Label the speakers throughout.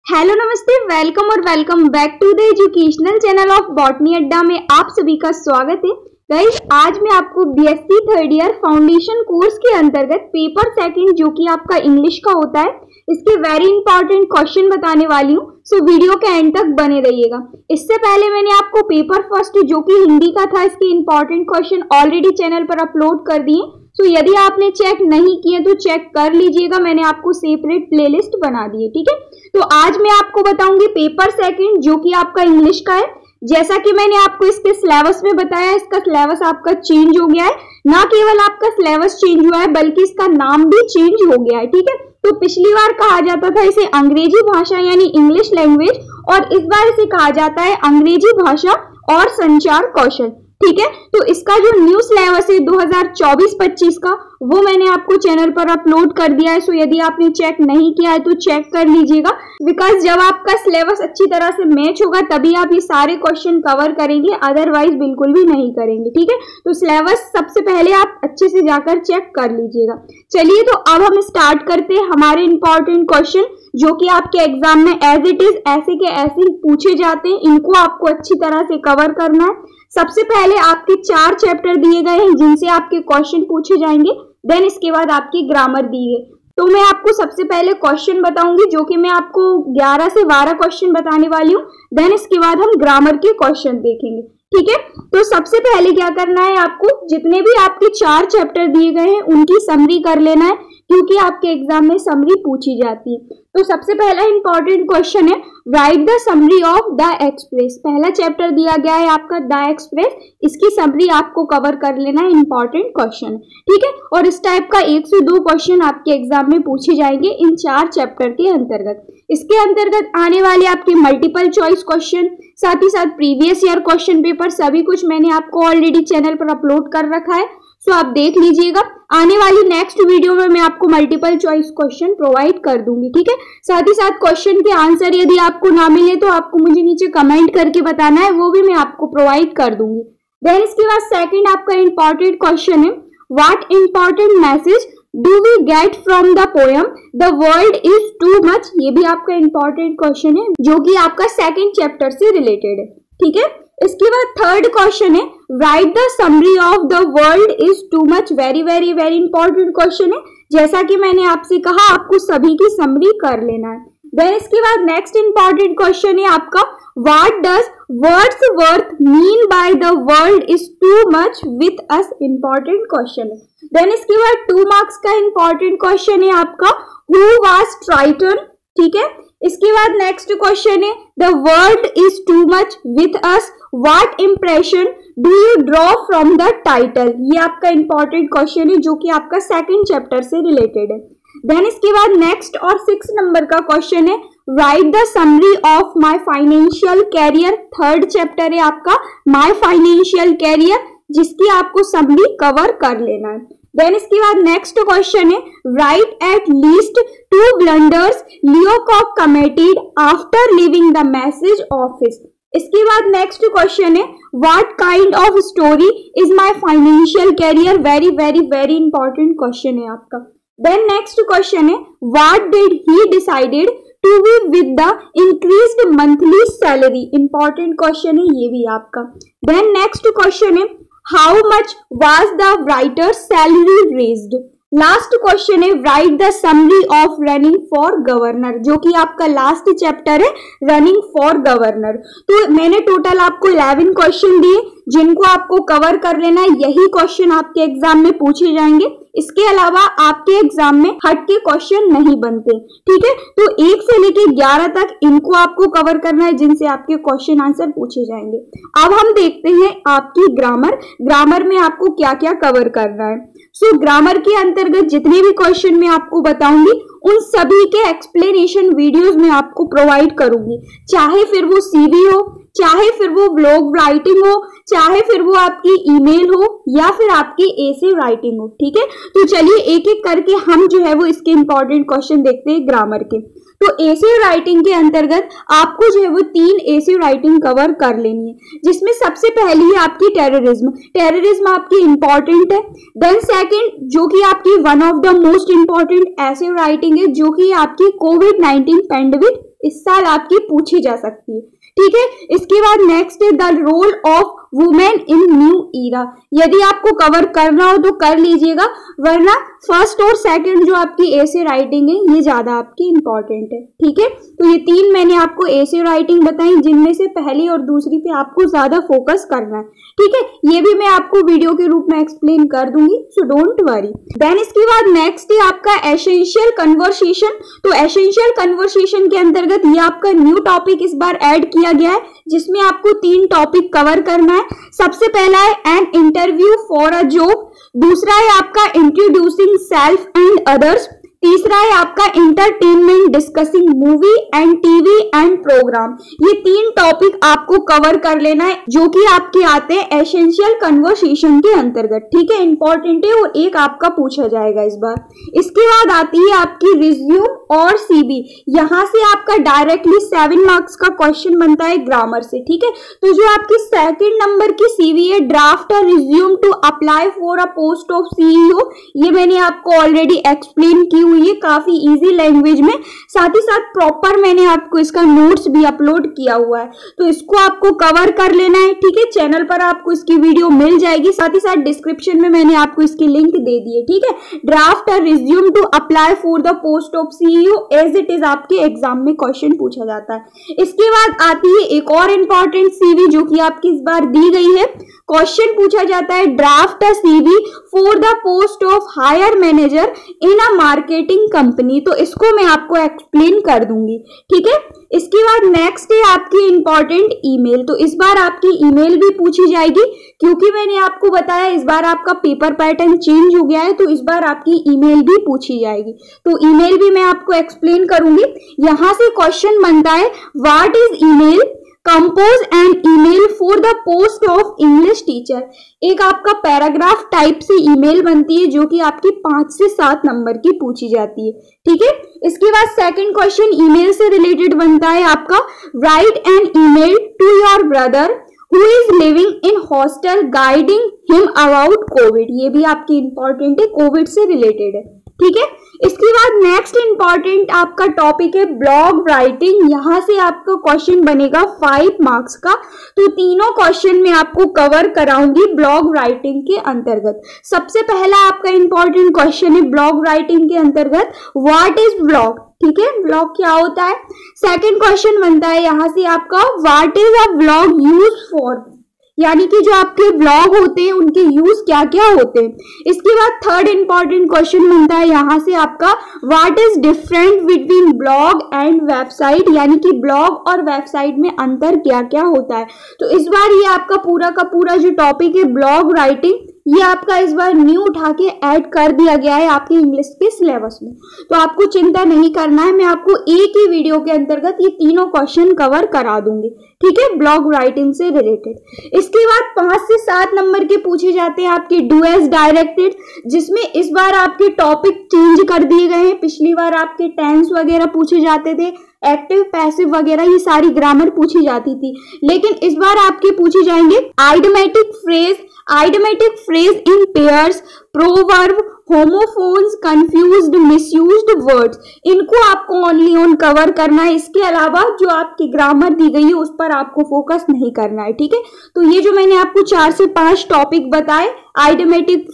Speaker 1: Hello नमस्ते, welcome और welcome back to the educational channel of botany Adda में आप सभी का स्वागत है। गाइस, आज मैं आपको BSc third year foundation course के अंतर्गत पेपर सेकंड जो कि आपका इंग्लिश का होता है, इसके वेरी इंपॉर्टेंट क्वेश्चन बताने वाली हूँ। सो वीडियो के एंड तक बने रहिएगा। इससे पहले मैंने आपको पेपर फर्स्ट जो कि हिंदी का था, इसके इंपॉर्टेंट क्वेश्चन ऑलरेडी चैनल पर अपलोड कर दिए। तो यदि आपने चेक नहीं किए तो चेक कर लीजिएगा, मैंने आपको सेपरेट प्लेलिस्ट बना दी है, ठीक है। तो आज मैं आपको बताऊंगी पेपर सेकंड जो कि आपका इंग्लिश का है। जैसा कि मैंने आपको इसके सिलेबस में बताया, इसका सिलेबस आपका चेंज हो गया है। ना केवल आपका सिलेबस चेंज हुआ है बल्कि इसका नाम भी चेंज हो गया है, ठीक है। तो पिछली बार कहा जाता था इसे अंग्रेजी भाषा यानी इंग्लिश लैंग्वेज, और इस बार इसे कहा जाता है अंग्रेजी भाषा और संचार कौशल, ठीक है। तो इसका जो न्यू सिलेबस है 2024-25 का, वो मैंने आपको चैनल पर अपलोड कर दिया है। सो यदि आपने चेक नहीं किया है तो चेक कर लीजिएगा, बिकॉज जब आपका सिलेबस अच्छी तरह से मैच होगा तभी आप ये सारे क्वेश्चन कवर करेंगे, अदरवाइज बिल्कुल भी नहीं करेंगे, ठीक है। तो सिलेबस सबसे पहले आप अच्छे से जाकर चेक कर लीजिएगा। चलिए, तो अब हम स्टार्ट करते हैं हमारे इंपॉर्टेंट क्वेश्चन जो कि आपके एग्जाम में एज इट इज ऐसे के ऐसे पूछे जाते हैं। इनको आपको अच्छी तरह से कवर करना है। सबसे पहले आपके 4 चैप्टर दिए गए हैं जिनसे आपके क्वेश्चन पूछे जाएंगे। देन इसके बाद आपकी ग्रामर दी है। तो मैं आपको सबसे पहले क्वेश्चन बताऊंगी जो कि मैं आपको 11 से 12 क्वेश्चन बताने वाली हूँ। देन इसके बाद हम ग्रामर के क्वेश्चन देखेंगे, ठीक है। तो सबसे पहले क्या करना है, आपको जितने भी आपके 4 चैप्टर दिए गए हैं उनकी समरी कर लेना है, क्योंकि आपके एग्जाम में समरी पूछी जाती है। तो सबसे पहला इंपॉर्टेंट क्वेश्चन है, write the summary of the express. पहला चैप्टर दिया गया है आपका द एक्सप्रेस, इसकी समरी आपको कवर कर लेना है, इंपॉर्टेंट क्वेश्चन, ठीक है। और इस टाइप का 1 से 2 क्वेश्चन आपके एग्जाम में पूछे जाएंगे इन 4 चैप्टर के अंतर्गत। इसके अंतर्गत आने वाले आपके मल्टीपल चॉइस क्वेश्चन, साथ ही साथ प्रीवियस ईयर क्वेश्चन पेपर, सभी कुछ मैंने आपको ऑलरेडी चैनल पर अपलोड कर रखा है। सो आप देख लीजिएगा। आने वाली नेक्स्ट वीडियो में मैं आपको मल्टीपल चॉइस क्वेश्चन प्रोवाइड कर दूंगी, ठीक है। साथ ही साथ क्वेश्चन के आंसर यदि आपको ना मिले तो आपको मुझे नीचे कमेंट करके बताना है, वो भी मैं आपको प्रोवाइड कर दूंगी। देन इसके बाद सेकंड आपका इंपॉर्टेंट क्वेश्चन है, what important message do we get from the poem the world is too much. ये भी आपका इंपॉर्टेंट क्वेश्चन है जो कि आपका सेकंड चैप्टर से रिलेटेड है, ठीक है। इसके बाद थर्ड क्वेश्चन है, write the summary of the world is too much. Very very very important question है। जैसा कि मैंने आपसे कहा, आपको सभी की समरी कर लेना है। देन इसके बाद नेक्स्ट इंपॉर्टेंट क्वेश्चन है आपका, what does Wordsworth mean by the world is too much with us. Important question है। देन इसके बाद 2 मार्क्स का इंपॉर्टेंट क्वेश्चन है आपका, हु वाज ट्राइटन, ठीक है। इसके बाद नेक्स्ट क्वेश्चन है, the world is too much with us, what impression do you draw from the title. ये आपका इंपॉर्टेंट क्वेश्चन है जो कि आपका सेकंड चैप्टर से रिलेटेड है। देन इसके बाद नेक्स्ट और 6 नंबर का क्वेश्चन है, write the summary of my financial career. Third chapter है आपका माय फाइनेंशियल कैरियर, जिसकी आपको समरी कवर कर लेना है। देन इसके बाद नेक्स्ट क्वेश्चन है, right at least 2 blunders Leacock committed after leaving the message office. इसके बाद नेक्स्ट क्वेश्चन है, what kind of story is my financial career. Very very very important question है आपका। देन नेक्स्ट क्वेश्चन है, what did he decided to be with the increased monthly salary. Important question है ये भी आपका। Then next question है, how much was the writer's salary raised. Last question है, write the summary of running for governor, जो कि आपका last chapter है रनिंग फॉर गवर्नर। तो मैंने टोटल आपको 11 क्वेश्चन दिए जिनको आपको कवर कर लेना है। यही क्वेश्चन आपके एग्जाम में पूछे जाएंगे, इसके अलावा आपके एग्जाम में हट के क्वेश्चन नहीं बनते, ठीक है। तो 1 से लेके 11 तक इनको आपको कवर करना है जिनसे आपके क्वेश्चन आंसर पूछे जाएंगे। अब हम देखते हैं आपकी ग्रामर में आपको क्या क्या कवर करना है। सो ग्रामर के अंतर्गत जितने भी क्वेश्चन मैं आपको बताऊंगी उन सभी के एक्सप्लेनेशन वीडियोस में आपको प्रोवाइड करूंगी, चाहे फिर वो सीवी हो, चाहे फिर वो ब्लॉग राइटिंग हो, चाहे फिर वो आपकी ईमेल हो, या फिर आपकी एसे राइटिंग हो, ठीक है। तो चलिए एक एक करके हम जो है वो इसके इंपॉर्टेंट क्वेश्चन देखते हैं ग्रामर के। तो एसे राइटिंग के अंतर्गत आपको जो है वो 3 एसे राइटिंग कवर कर लेनी है, जिसमें सबसे पहली है आपकी टेररिज्म आपकी इंपॉर्टेंट है। देन सेकंड जो कि आपकी one of the most important essay writing है जो कि आपकी कोविड-19 पैंडेमिक इस साल आपकी पूछी जा सकती है। ठीक है, इसके बाद नेक्स्ट है the role of women in new era. यदि आपको कवर करना हो तो कर लीजिएगा, वरना फर्स्ट और सेकंड जो आपकी ऐसे राइटिंग है ये ज्यादा आपकी इंपॉर्टेंट है। ठीक है, तो ये 3 मैंने आपको ऐसे राइटिंग बताई, जिनमें से पहली और दूसरी पे आपको ज्यादा फोकस करना है। ठीक है, ये भी मैं आपको वीडियो के रूप में एक्सप्लेन कर दूंगी, सो डोंट वरी। देन इसके बाद नेक्स्ट है आपका एसेंशियल कन्वर्सेशन। तो एसेंशियल कन्वर्सेशन के अंतर्गत ये आपका न्यू टॉपिक इस बार ऐड किया गया है, जिसमें आपको 3 टॉपिक कवर करना है। सबसे पहला है an interview for a job, दूसरा है आपका इंट्रोड्यूसिंग सेल्फ एंड अदर्स, तीसरा है आपका entertainment discussing movie and TV and program. ये 3 टॉपिक आपको कवर कर लेना है, जो कि आपके आते हैं एसेंशियल कन्वर्सेशन के अंतर्गत। ठीक है, इंपॉर्टेंट है और एक आपका पूछा जाएगा इस बार। इसके बाद आती है आपकी रिज्यूम और सीवी। यहाँ से आपका डायरेक्टली 7 मार्क्स का क्वेश्चन बनता है ग्रामर से। ठीक है, तो जो आपकी 2nd नंबर की सीवी है, draft a resume to apply for a post of CEO, ये मैंने आपको ऑलरेडी एक्सप्लेन की हुई है काफी इजी लैंग्वेज में, साथ ही साथ प्रॉपर मैंने आपको इसका नोट्स भी अपलोड किया हुआ है, तो इसको आपको कवर कर लेना है। ठीक है, चैनल पर आपको इसकी वीडियो मिल जाएगी, साथ ही साथ डिस्क्रिप्शन में मैंने आपको इसकी लिंक दे दी है। ठीक है, draft a resume to apply for the post of CEO as it is आपके एग्जाम में क्वेश्चन पूछा जाता है। इसके बाद आती है एक और इंपॉर्टेंट सीवी, जो कि आपकी इस बार दी गई है। क्वेश्चन पूछा जाता है draft a CV for the post of higher manager in a marketing company, तो इसको मैं आपको एक्सप्लेन कर दूंगी। ठीक है, इसके बाद नेक्स्ट है आपकी इंपॉर्टेंट ईमेल। तो इस बार आपकी ईमेल भी पूछी जाएगी, क्योंकि मैंने आपको बताया इस बार आपका पेपर पैटर्न चेंज हो गया है, तो इस बार आपकी ईमेल भी पूछी जाएगी। तो ईमेल भी मैं आपको एक्सप्लेन करूंगी। यहां से क्वेश्चन बनता है what is email, compose an email for the post of English teacher. एक आपका पैराग्राफ टाइप से ईमेल बनती है, जो कि आपकी 5 से 7 नंबर की पूछी जाती है। ठीक है, इसके बाद सेकंड क्वेश्चन ईमेल से रिलेटेड बनता है आपका write an email to your brother who is living in hostel guiding him about COVID. ये भी आपकी इंपॉर्टेंट है, कोविड से रिलेटेड है। ठीक है, इसके बाद नेक्स्ट इंपॉर्टेंट आपका टॉपिक है ब्लॉग राइटिंग। यहां से आपका क्वेश्चन बनेगा 5 मार्क्स का, तो तीनों क्वेश्चन मैं आपको कवर कराऊंगी ब्लॉग राइटिंग के अंतर्गत। सबसे पहला आपका इंपॉर्टेंट क्वेश्चन है ब्लॉग राइटिंग के अंतर्गत व्हाट इज ब्लॉग। ठीक है, ब्लॉग क्या होता है। सेकंड क्वेश्चन बनता है यहां से आपका what is a blog use for, यानी कि जो आपके ब्लॉग होते हैं उनके यूज क्या क्या होते हैं। इसके बाद थर्ड इंपॉर्टेंट क्वेश्चन बनता है यहां से आपका what is different between blog and website, यानी कि ब्लॉग और वेबसाइट में अंतर क्या क्या होता है। तो इस बार ये आपका पूरा का पूरा जो टॉपिक है ब्लॉग राइटिंग, ये आपका इस बार न्यू उठा के ऐड कर दिया गया है आपके इंग्लिश के सिलेबस में, तो आपको चिंता नहीं करना है। मैं आपको एक ही वीडियो के अंतर्गत ये तीनों क्वेश्चन कवर करा दूंगी। ठीक है, ब्लॉग राइटिंग से रिलेटेड। इसके बाद 5 से 7 नंबर के पूछे जाते हैं आपके डू एज डायरेक्टेड, जिसमें इस बार आपके टॉपिक चेंज कर दिए गए हैं। पिछली बार आपके टेंस वगैरह पूछे जाते थे, एक्टिव पैसिव वगैरह ये सारी ग्रामर पूछी जाती थी, लेकिन इस बार आपके पूछे जाएंगे idiomatic phrase in pairs, proverb, homophones, confused, misused words. इनको आपको ओनली ऑन कवर करना है। इसके अलावा जो आपकी ग्रामर दी गई है उस पर आपको फोकस नहीं करना है। ठीक है, तो ये जो मैंने आपको 4 से 5 टॉपिक बताए, idiomatic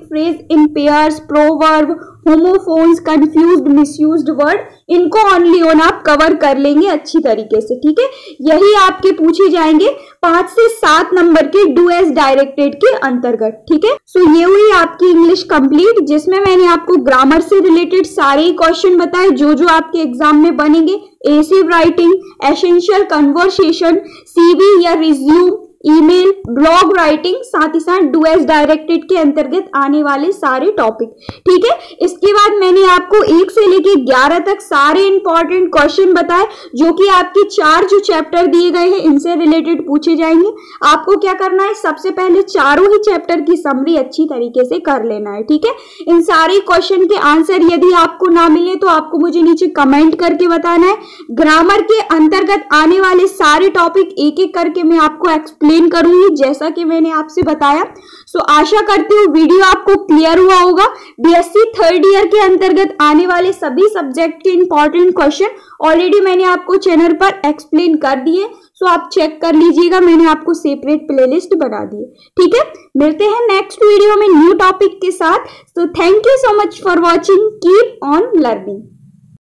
Speaker 1: phrase in pairs, proverb, homophones, confused, misused word, इनको ओनली ऑन आप कवर कर लेंगे अच्छी तरीके से। ठीक है, यही आपके पूछे जाएंगे 5 से 7 नंबर के डू एज डायरेक्टेड के अंतर्गत। ठीक है, सो ये हुई आपकी इंग्लिश कंप्लीट, जिसमें मैंने आपको ग्रामर से रिलेटेड सारे क्वेश्चन बताए जो जो आपके एग्जाम में बनेंगे। एसिव राइटिंग, एसेंशियल कन्वर्सेशन, सीवी या रिज्यूम, ईमेल, ब्लॉग राइटिंग, साथ ही साथ डू एज डायरेक्टेड के अंतर्गत आने वाले सारे टॉपिक। ठीक है, इसके बाद मैंने आपको 1 से लेके 11 तक सारे इंपॉर्टेंट क्वेश्चन बताए, जो कि आपके 4 जो चैप्टर दिए गए हैं इनसे रिलेटेड पूछे जाएंगे। आपको क्या करना है, सबसे पहले चारों ही चैप्टर की समरी अच्छी तरीके से कर लेना है। ठीक है, इन सारे क्वेश्चन के आंसर यदि आपको ना मिले तो आपको मुझे नीचे कमेंट करके बताना है। ग्रामर के अंतर्गत आने वाले सारे टॉपिक एक एक करके मैं आपको एक्सप्लेन एक्सप्लेन करूंगी जैसा कि मैंने आपसे बताया। सो आशा करती हूँ वीडियो आपको क्लियर हुआ होगा। बीएससी थर्ड ईयर के अंतर्गत आने वाले सभी सब्जेक्ट के इंपॉर्टेंट क्वेश्चन ऑलरेडी मैंने आपको चैनल पर एक्सप्लेन कर दिए। सो आप चेक कर लीजिएगा, मैंने आपको सेपरेट प्लेलिस्ट बना दी है। ठीक है, मिलते हैं नेक्स्ट वीडियो में न्यू टॉपिक के साथ। So thank you so much for watching, keep on learning.